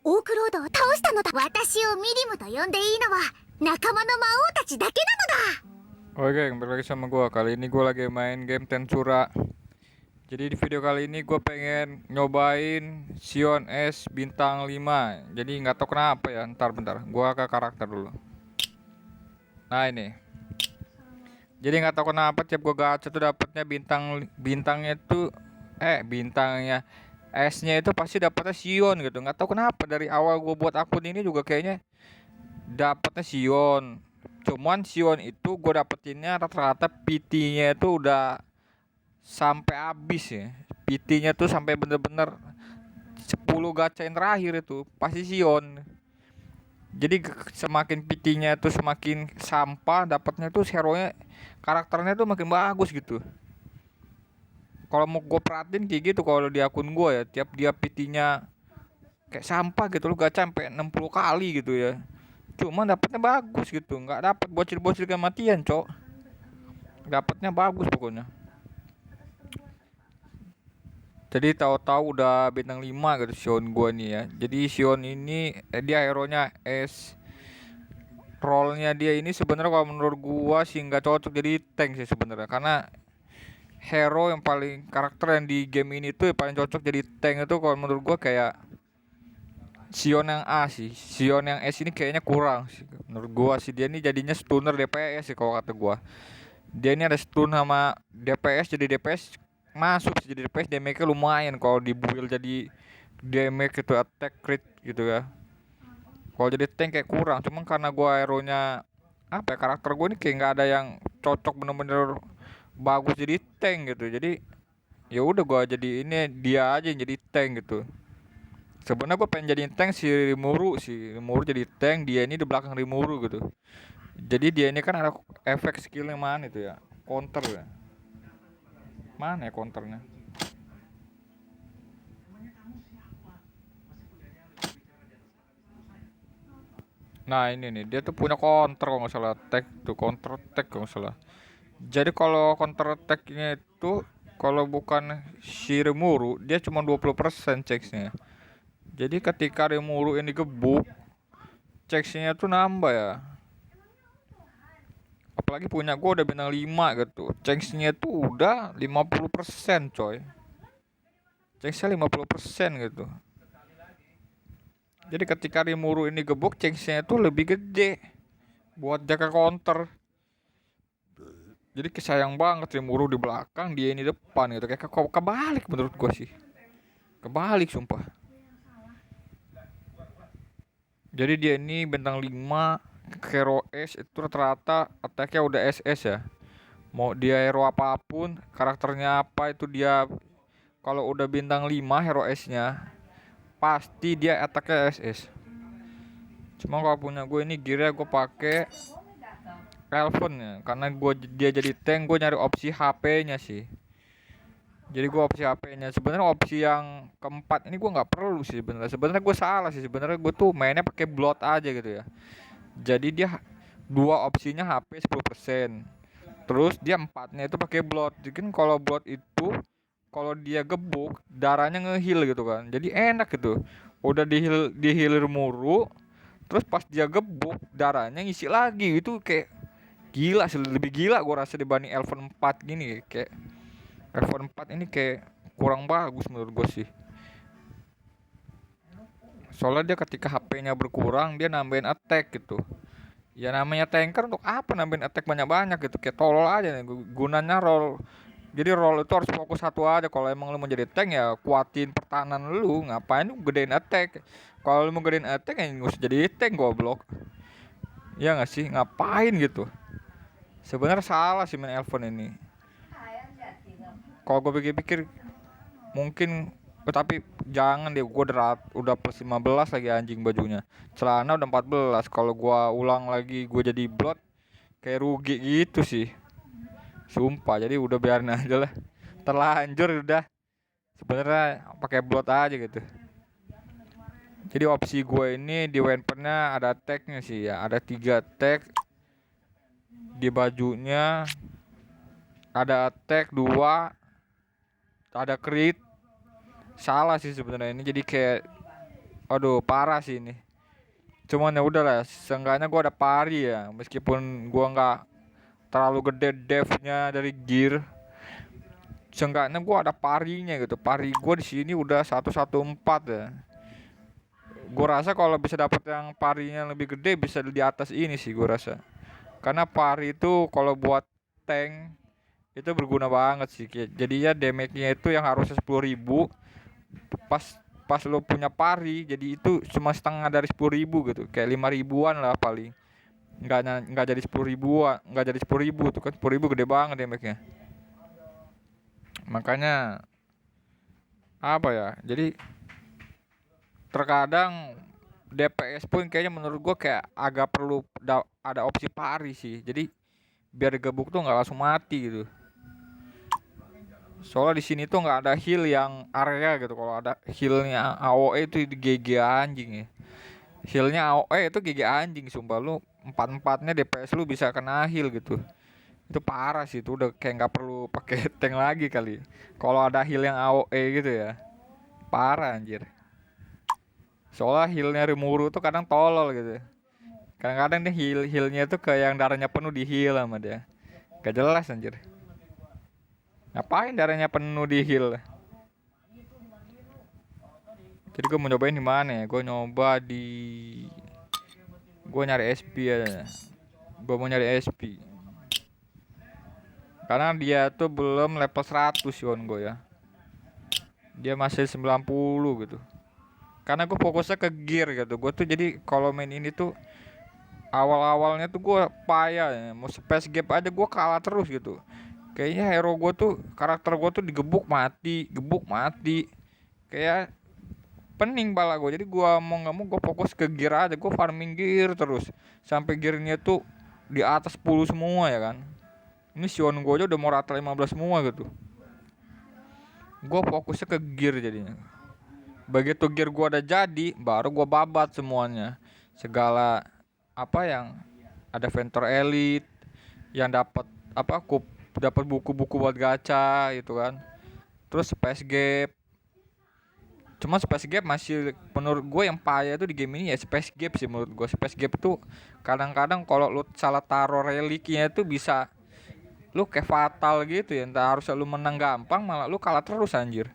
オークロードを倒したのだ。私をミリムと呼んでいいのは仲間の魔王たちだけなのだ。 Oke, kembali lagi sama gua. Kali ini gua lagi main game Tensura. Jadi di video kali ini gua pengen nyobain Sion S bintang 5. Jadi nggak tahu kenapa ya. Bentar. Gua ke karakter dulu. Nah, ini. Jadi nggak tahu kenapa tiap gua gacha tuh dapatnya bintangnya tuh bintangnya S-nya itu pasti dapatnya Sion gitu. Nggak tahu kenapa dari awal gua buat akun ini juga kayaknya dapatnya Sion. Cuman Sion itu gue dapetinnya rata-rata PT-nya itu udah sampai habis ya. PT-nya tuh sampai bener-bener 10 gacha yang terakhir itu pasti Sion. Jadi semakin PT-nya tuh semakin sampah, dapatnya tuh hero-nya karakternya tuh makin bagus gitu. Kalau mau gue perhatiin kayak gitu kalau di akun gue ya, tiap dia PT-nya kayak sampah gitu, lu gacha sampai 60 kali gitu ya. Cuma dapatnya bagus gitu, nggak dapat bocil-bocil kematian, cok. Dapatnya bagus pokoknya. Jadi tahu-tahu udah bintang 5 gitu Sion gua nih ya. Jadi Sion ini dia hero-nya S. Role-nya dia ini sebenarnya kalau menurut gua sih nggak cocok jadi tank sih sebenarnya, karena hero yang paling karakter yang di game ini tuh yang paling cocok jadi tank itu kalau menurut gua kayak Sion yang A sih. Sion yang S ini kayaknya kurang sih. Menurut gua sih dia ini jadinya stunner DPS sih kalau kata gua. Dia ini ada stun sama DPS, jadi DPS masuk sih, jadi DPS damage-nya lumayan kalau di build jadi damage itu attack crit gitu ya. Kalau jadi tank kayak kurang. Cuman karena gua hero-nya apa ya, karakter gua ini kayak nggak ada yang cocok bener-bener bagus jadi tank gitu. Jadi ya udah gua jadi ini dia aja yang jadi tank gitu. Sebenarnya gue pengen jadiin tank si Rimuru jadi tank, dia ini di belakang Rimuru gitu. Jadi dia ini kan ada efek skill yang mana itu ya, counter ya, mana ya counternya. Nah ini nih dia tuh punya counter kalau nggak salah, attack tuh, counter attack kalau nggak salah. Jadi kalau counter attacknya itu kalau bukan si Rimuru dia cuma 20% chance-nya. Jadi ketika Rimuru ini gebuk, chance-nya tuh nambah ya. Apalagi punya gue udah bintang 5 gitu, chance-nya tuh udah 50% coy. Chance-nya 50% gitu. Jadi ketika Rimuru ini gebuk, chance-nya tuh lebih gede buat jaga counter. Jadi kesayang banget Rimuru di belakang, dia ini depan gitu. Kayak kebalik menurut gue sih. Kebalik sumpah. Jadi dia ini bintang 5 hero S itu rata-rata attack-nya udah SS ya. Mau dia hero apapun, karakternya apa itu dia kalau udah bintang 5 hero S-nya pasti dia attack-nya SS. Cuma kalau punya gue ini gear gue pakai Elven ya, karena dia jadi tank, gue nyari opsi HP-nya sih. Jadi gue opsi HP-nya sebenarnya opsi yang keempat ini gue nggak perlu sih sebenarnya. Sebenarnya gue salah sih sebenarnya, gue tuh mainnya pakai blood aja gitu ya. Jadi dia dua opsinya HP 10%. Terus dia empatnya itu pakai blood. Jadi kan kalau blood itu kalau dia gebuk darahnya ngeheal gitu kan. Jadi enak gitu. Udah di healer muru, terus pas dia gebuk darahnya ngisi lagi. Itu kayak gila sih, lebih gila gua rasa dibanding Elven 4 gini. Kayak Elven 4 ini kayak kurang bagus menurut gue sih. Soalnya dia ketika HP-nya berkurang dia nambahin attack gitu. Ya namanya tanker untuk apa nambahin attack banyak-banyak gitu, kayak tolol aja nih gunanya roll. Jadi roll itu harus fokus satu aja. Kalau emang lu mau jadi tank ya kuatin pertahanan lu, ngapain lu gedein attack. Kalau lu mau gedein attack ya nggak usah jadi tank goblok. Ya nggak sih, ngapain gitu. Sebenarnya salah sih main Elven ini. Kalau gue pikir-pikir mungkin tapi jangan deh, gue udah plus 15 lagi anjing bajunya. Celana udah 14. Kalau gue ulang lagi gue jadi blood kayak rugi gitu sih. Sumpah, jadi udah biarin aja lah. Terlanjur udah. Sebenarnya pakai blood aja gitu. Jadi opsi gue ini di weaponnya ada attack-nya sih ya. Ada 3 attack di bajunya. Ada attack 2, ada crit. Salah sih sebenarnya ini, jadi kayak aduh parah sih ini. Cuman ya udahlah, seenggaknya gua ada pari ya, meskipun gua nggak terlalu gede devnya dari gear. Seenggaknya gua ada parinya gitu. Pari gua di sini udah 114 ya. Gua rasa kalau bisa dapet yang parinya lebih gede bisa di atas ini sih gua rasa. Karena pari itu kalau buat tank itu berguna banget sih. Jadinya damage-nya itu yang harusnya 10.000, pas pas lo punya pari jadi itu cuma setengah dari 10.000 gitu, kayak 5.000-an lah paling. Nggak jadi 10.000-an, nggak jadi 10.000 tuh kan, 10.000 gede banget damage-nya. Makanya apa ya, jadi terkadang DPS pun kayaknya menurut gua kayak agak perlu ada opsi pari sih, jadi biar gebuk tuh nggak langsung mati gitu. Soalnya di sini tuh nggak ada heal yang area gitu. Kalau ada healnya AOE itu di GG anjing ya. Healnya AOE itu GG anjing, sumpah lu empat-empatnya DPS lu bisa kena heal gitu. Itu parah sih, itu udah kayak nggak perlu pakai tank lagi kali. Kalau ada heal yang AOE gitu ya, parah anjir. Soalnya healnya Rimuru tuh kadang tolol gitu. Kadang-kadang dia healnya tuh kayak yang darahnya penuh di heal sama dia. Gak jelas anjir. Ngapain darahnya penuh di heal? Jadi gue mau nyobain di mana ya? Gue nyari SP aja. Gue mau nyari SP. Karena dia tuh belum level 100 Yon gue ya. Dia masih 90 gitu. Karena gue fokusnya ke gear gitu. Gue tuh jadi kalau main ini tuh awal-awalnya tuh gue payah ya. Mau space gap aja gue kalah terus gitu. Kayaknya hero gue tuh, karakter gue tuh digebuk mati. Kayak pening pala gue. Jadi gue mau nggak mau gue fokus ke gear aja. Gue farming gear terus sampai gearnya tuh di atas 10 semua ya kan. Ini Sion gue aja udah mau rata 15 semua gitu. Gue fokusnya ke gear jadinya. Begitu gear gue udah jadi, baru gue babat semuanya. Segala apa yang ada Venture Elite, yang dapat apa dapat buku-buku buat gacha gitu kan. Terus Space Gap. Cuma Space Gap masih menurut gue yang payah tuh di game ini ya Space Gap sih menurut gue. Space Gap tuh kadang-kadang kalau lu salah taruh reliknya itu bisa lu kayak fatal gitu ya. Entah harusnya lu menang gampang malah lu kalah terus anjir.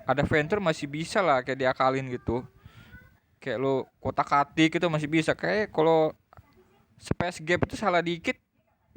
Ada Venture masih bisa lah kayak diakalin gitu. Kayak lu kotak-katik itu masih bisa. Kayak kalau Space Gap itu salah dikit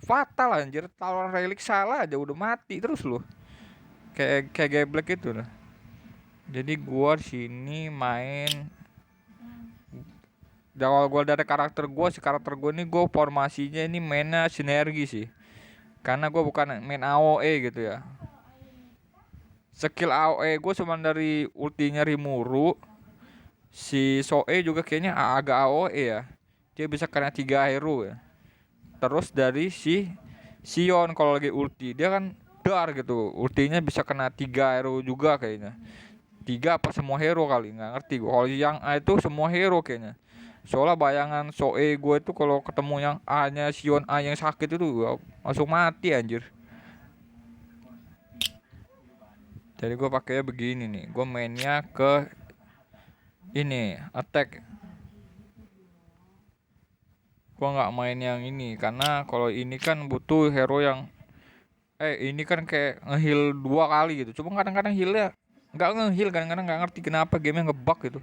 fatal anjir. Taruh relik salah aja udah mati terus lu. Kayak geblek itu lah. Jadi gua di sini main awal gua dari karakter gua, si karakter gua ini gua formasinya ini mainnya sinergi sih. Karena gua bukan main AOE gitu ya. Skill AOE gua cuma dari ultinya Rimuru. Si Soe juga kayaknya agak AOE ya. Dia bisa kena 3 hero ya. Terus dari si Sion kalau lagi ulti dia kan dar gitu. Ultinya bisa kena 3 hero juga kayaknya. 3 apa semua hero kali, nggak ngerti gue. Kalau yang A itu semua hero kayaknya. Soalnya bayangan Soe gue itu kalau ketemu yang A-nya Sion A yang sakit itu langsung mati anjir. Jadi gue pakainya begini nih. Gue mainnya ke ini attack. Gue nggak main yang ini karena kalau ini kan butuh hero yang ini kan kayak ngeheal 2 kali gitu. Cuma kadang-kadang healnya nggak ngeheal, kadang-kadang nggak ngerti kenapa gamenya ngebug gitu.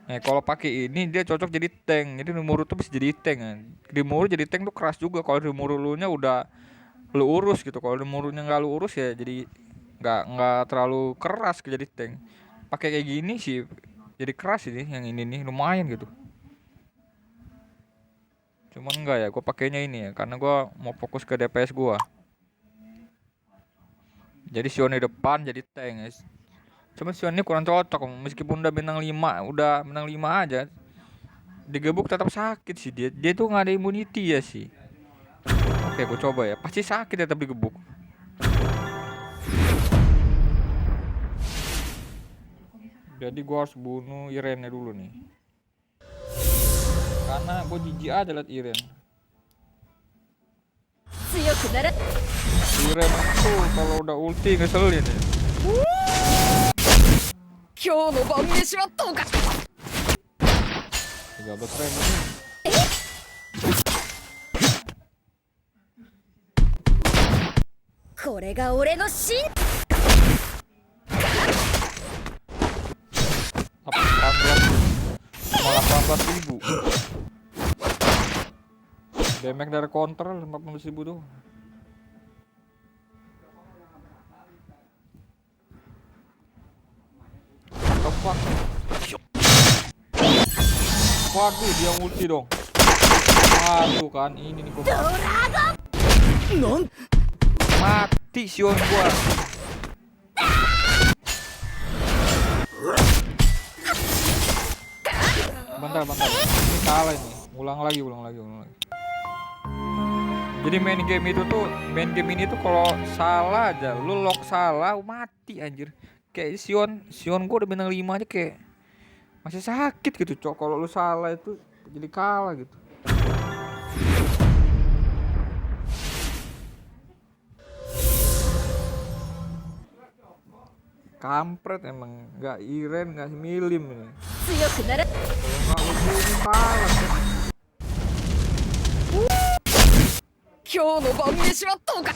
Nah kalau pakai ini dia cocok jadi tank. Jadi Rimuru tuh bisa jadi tank kan. Rimuru jadi tank tuh keras juga. Kalau Rimuru lu nya udah lu urus gitu. Kalau Rimurunya nggak lu urus ya jadi nggak terlalu keras jadi tank. Pakai kayak gini sih jadi keras ini, yang ini nih lumayan gitu. Cuman enggak ya, gue pakainya ini ya karena gue mau fokus ke DPS gue. Jadi Sion di depan jadi tank ya. Cuma Sion ini kurang cocok, meskipun udah bintang 5 aja digebuk tetap sakit sih dia. Dia tuh nggak ada immunity ya sih. Oke, gue coba ya. Pasti sakit tetap digebuk. Jadi gue harus bunuh Irennya dulu nih. Karena gue jijik aja liat Iren. Iren itu kalau udah ulti ngeselin ya. 今日の晩飯はどうか。 13.000 nih. これが俺の真。 18.000. Damage dari counter 18.000 tuh. What the fuck? Waduh, dia ulti dong. Aduh kan, ini nih gua. Mati Sion gua. Bentar. Ini salah ini. Ulang lagi. Jadi main game ini tuh kalau salah aja, lu lock salah mati anjir. Kayak Sion gua udah bintang 5 aja kayak masih sakit gitu, Cok. Kalau lu salah itu jadi kalah gitu. Kampret emang, nggak Iren, nggak Milim ini. Kalau nggak ujung kalah. 今日の晩飯はどうか。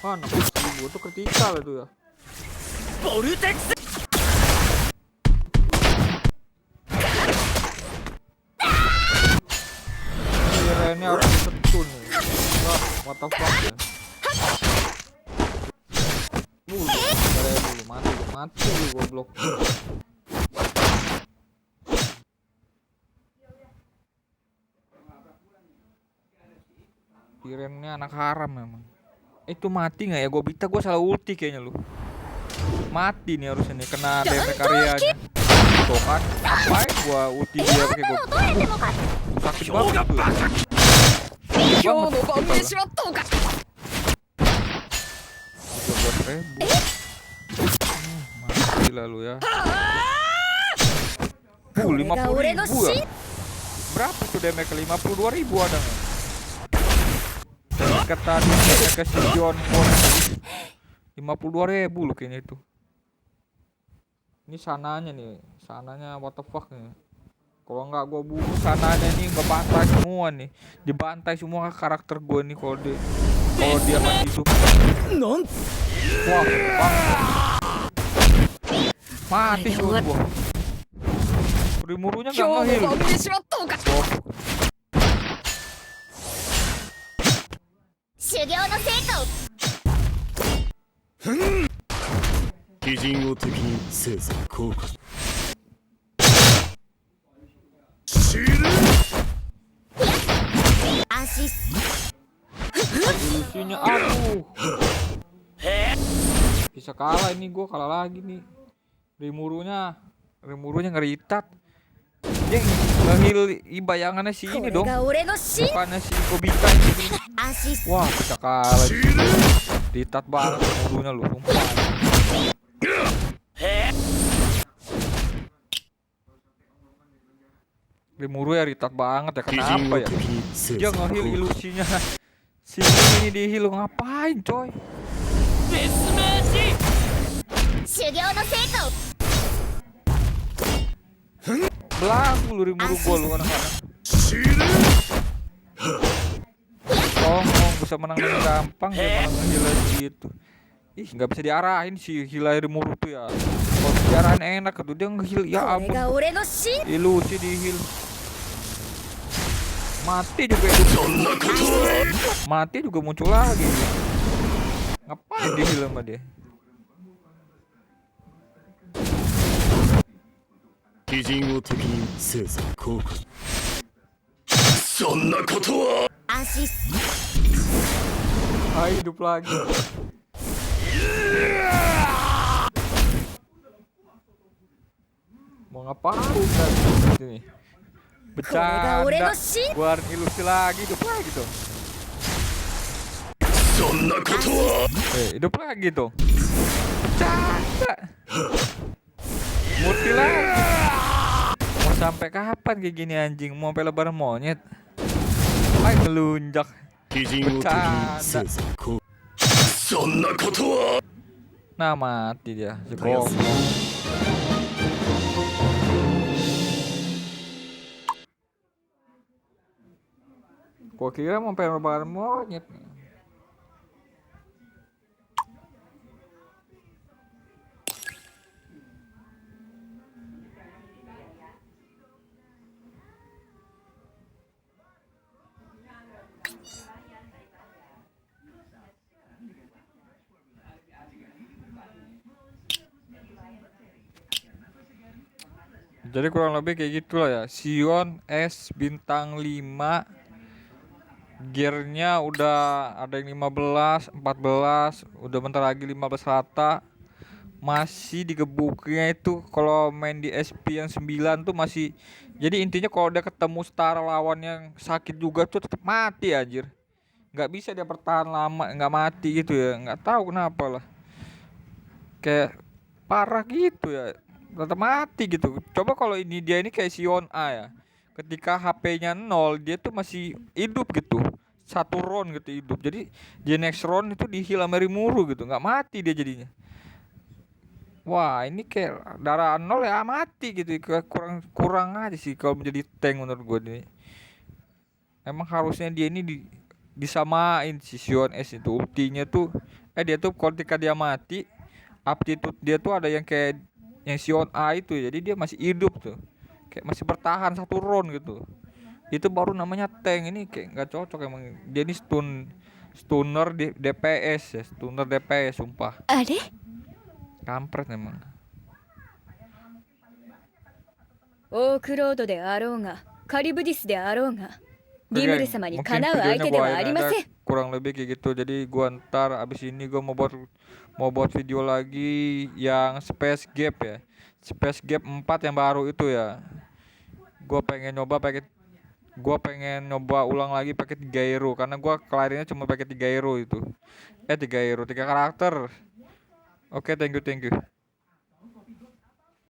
Wah, 60.000 tuh kritikal itu ya. ボルテックス。 Irennya harus disetun nih. Wah, what the fuck ya. Dulu, mati lu goblok. Irennya anak haram memang. Itu mati nggak ya? Gue salah ulti kayaknya lu. Mati nih harusnya nih, kena damage karyanya. Tuh kan, ngapain gua ulti dia pakai gua. Sakit banget tuh. 今日の晩飯はどうか。 13.000. Mati lah lu ya. 50.000 ya. Berapa tuh damage ke 52.000 ada nggak? Kata dia ke si John 52.000 loh kayaknya itu. Ini sananya what the fuck nih. Kalau nggak gue bunuh sananya nih, ngebantai semua nih, dibantai semua karakter gue nih kalau dia masih hidup. Wah, bang. Mati gue. Rimurunya nggak nge-heal. Ilusinya aduh. Bisa kalah ini, gue kalah lagi nih. Rimurunya ngeritat. Dia nge-heal bayangannya si ini dong. Bukannya si Kobita ini. Wah, bisa kalah. Ritat banget rimurunya lu, sumpah. Rimuru ya ritat banget ya, kenapa ya? Dia nge-heal ilusinya. Si ini di-heal ngapain coy? Belagu lu Rimuru gua lu kadang-kadang. Ngomong bisa menang dengan gampang, dia malah nge-heal gitu. Ih, nggak bisa diarahin si Hilai Rimuru tuh ya. Kalau diarahin enak tuh, dia nge-heal ya ampun. Ilusi di-heal. Mati juga muncul lagi. Ngapain di-heal sama dia? Hidup lagi. Mau ngapain tadi nih? Bercanda, keluarin ilusi lagi, hidup lagi dong. Hidup lagi dong. Bercanda. Murti lagi. Mau sampai kapan kayak gini anjing? Mau sampai lebaran monyet? Main ngelunjak. Bercanda. Nah mati dia si たやす goblok. Gua kira mau pengen lebaran monyet. Jadi kurang lebih kayak gitulah ya. Sion S bintang 5, gearnya udah ada yang 15, 14, udah bentar lagi 15 rata. Masih digebuknya itu kalau main di SP yang 9 tuh masih. Jadi intinya kalau udah ketemu setara lawan yang sakit juga tuh tetap mati anjir. Nggak bisa dia bertahan lama nggak mati gitu ya. Nggak tahu kenapa lah. Kayak parah gitu ya, tetap mati gitu. Coba kalau ini dia ini kayak Sion A ya, ketika HP-nya nol dia tuh masih hidup gitu, satu round gitu hidup. Jadi di next round itu dihil sama Rimuru gitu, nggak mati dia jadinya. Wah ini kayak darah nol ya mati gitu. Kurang kurang aja sih kalau menjadi tank menurut gue ini. Emang harusnya dia ini disamain si Sion S itu ultinya tuh, dia tuh ketika dia mati aptitude dia tuh ada yang kayak yang Sion A itu, jadi dia masih hidup tuh, kayak masih bertahan satu round gitu. Itu baru namanya tank. Ini kayak nggak cocok emang. Dia ini stunner di DPS ya, stunner DPS sumpah. あれ Kampret emang. オークロードであろうがカリブディスであろうが Oke, リムル様に mungkin かなう相 videonya 手で gua はあり akhirin ま aja せん kurang lebih kayak gitu. Jadi gua ntar abis ini gua mau buat video lagi yang Space Gap ya, Space Gap 4 yang baru itu ya. Gua pengen nyoba ulang lagi pakai 3 hero karena gua kelarinnya cuma pakai 3 hero itu. 3 hero, 3 karakter. Oke, thank you.